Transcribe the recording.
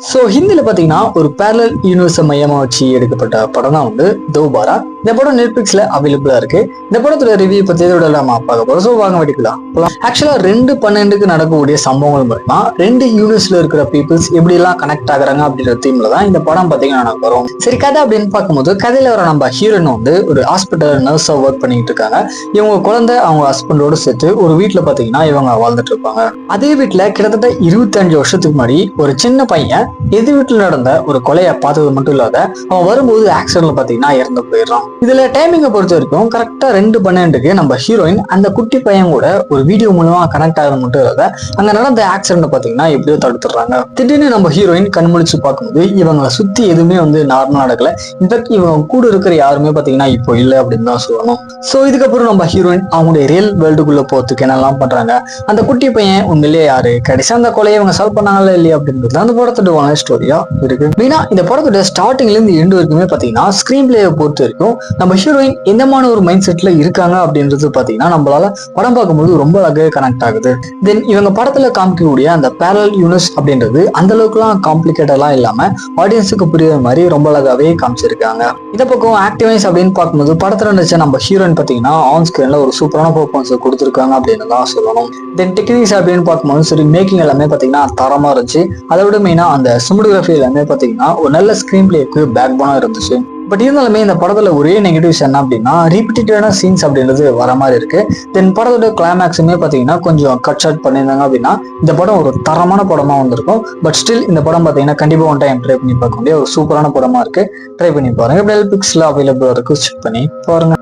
So ஹிந்தியில் பார்த்தீங்கன்னா ஒரு பேரலல் யூனிவர்ஸை மையமாக வச்சு எடுக்கப்பட்ட படம் தான் வந்து தோபாரா. இந்த படம் நெட்ஃபிளிக்ஸ்ல அவைலபிளா இருக்கு. இந்த படத்தோட ரிவ்யூ பத்தி இதோட இல்லாம பார்க்க போறோம். ஸோ வாங்க வெடிக்கலாம். ஆக்சுவலா 2/12 நடக்கக்கூடிய சம்பவங்கள் மூலமா 2 யூனிவர்ஸ்ல இருக்கிற பீப்புள்ஸ் எப்படி எல்லாம் கனெக்ட் ஆகுறாங்க அப்படின்ற தீம்ல தான் இந்த படம் பார்த்தீங்கன்னா நமக்கு வரும். சரி, கதை அப்படின்னு பார்க்கும்போது கதையில வர நம்ம ஹீரோயின் வந்து ஒரு ஹாஸ்பிட்டல் நர்ஸா ஒர்க் பண்ணிட்டு இருக்காங்க. இவங்க குழந்தை அவங்க ஹஸ்பண்டோட சேர்த்து ஒரு வீட்டுல பாத்தீங்கன்னா இவங்க வாழ்ந்துட்டு இருப்பாங்க. அதே வீட்டுல கிட்டத்தட்ட 25 வருஷத்துக்கு முன்னாடி ஒரு சின்ன பையன் எது வீட்டுல நடந்த ஒரு கொலையை பார்த்தது மட்டும் இல்லாத அவன் வரும்போது ஆக்சிடென்ட்ல பாத்தீங்கன்னா இறந்து போயிடுறான். இதுல டைமிங்கை பொறுத்த வரைக்கும் கரெக்டா 2/12 நம்ம ஹீரோயின் அந்த குட்டி பையன் கூட ஒரு வீடியோ மூலமா கனெக்ட் ஆகிறது மட்டும் இல்லாத அங்க நடந்த ஆக்சிடென்ட் பாத்தீங்கன்னா எப்படியோ தடுத்துடுறாங்க. திடீர்னு நம்ம ஹீரோயின் கண்முழிச்சு பார்க்கும்போது இவங்களை சுத்தி எதுவுமே வந்து நார்மலா நடக்கல. இன்ஃபேக்ட் இவங்க கூட இருக்கிற யாருமே பாத்தீங்கன்னா இப்போ இல்லை அப்படின்னு தான் சொல்லணும். சோ இதுக்கப்புறம் நம்ம ஹீரோயின் அவங்களுடைய ரியல் வேர்ல்டுக்குள்ள போறதுக்கு என்னெல்லாம் பண்றாங்க, அந்த குட்டி பையன் உண்மையிலேயே யாரு, கடைசி அந்த கொலையை இவங்க சால்வ் பண்ணாங்களா இல்லையா அப்படின்றது அந்த படத்தோட ஸ்டோரியா இருக்கு. மெயினா இந்த படத்தோட ஸ்டார்டிங்ல இருந்து எண்டு வரைக்குமே பாத்தீங்கன்னா ஸ்கிரீன் பிளேயை பொறுத்த வரைக்கும் நம்ம ஹீரோயின் எந்தமான ஒரு மைண்ட் செட்ல இருக்காங்க அப்படின்றது பாத்தீங்கன்னா நம்மளால படம் பார்க்கும்போது ரொம்ப அழகாக கனெக்ட் ஆகுது. தென் இவங்க படத்துல காமிக்கக்கூடிய அந்த பேரலல் யூனிவர்ஸ் அப்படின்றது அந்த அளவுக்குலாம் காம்ப்ளிகேட்டடா இல்லாம ஆடியன்ஸுக்கு புரியுற மாதிரி ரொம்ப அழகாவே காமிச்சிருக்காங்க. இந்த பக்கம் ஆக்டிவைஸ் அப்படின்னு பார்க்கும்போது படத்துல இருந்துச்சு நம்ம ஹீரோயின் பாத்தீங்கன்னா ஆன் ஸ்கிரீன்ல ஒரு சூப்பரான பெர்ஃபார்மன்ஸ் கொடுத்துருக்காங்க அப்படின்னு தான் சொல்லணும். தென் டெக்னிக்ஸ் அப்படின்னு பார்க்கும்போது சரி, மேக்கிங் எல்லாமே பாத்தீங்கன்னா தரமா இருந்துச்சு. அதை விட மெயினா அந்த சினிமாட்டோகிராஃபி எல்லாமே பாத்தீங்கன்னா ஒரு நல்ல ஸ்கிரீன் பிளேக்கு பேக் போனா இருந்துச்சு. பட் இருந்தாலுமே இந்த படத்துல ஒரே நெகட்டிவ்ஸ் என்ன அப்படின்னா ரிப்பீட்டடான சீன்ஸ் அப்படின்றது வர மாதிரி இருக்கு. தென் படத்தோட கிளைமேக்ஸுமே பாத்தீங்கன்னா கொஞ்சம் கட் ஷாட் பண்ணியிருந்தாங்க அப்படின்னா இந்த படம் ஒரு தரமான படமா வந்திருக்கும். பட் ஸ்டில் இந்த படம் பாத்தீங்கன்னா கண்டிப்பா ஒன் டைம் ட்ரை பண்ணி பார்க்க முடிய ஒரு சூப்பரான படமா இருக்கு. ட்ரை பண்ணி பாருங்க. நெட்ஃபிளிக்ஸ்ல அவைலபிளா இருக்கு, செக் பண்ணி பாருங்க.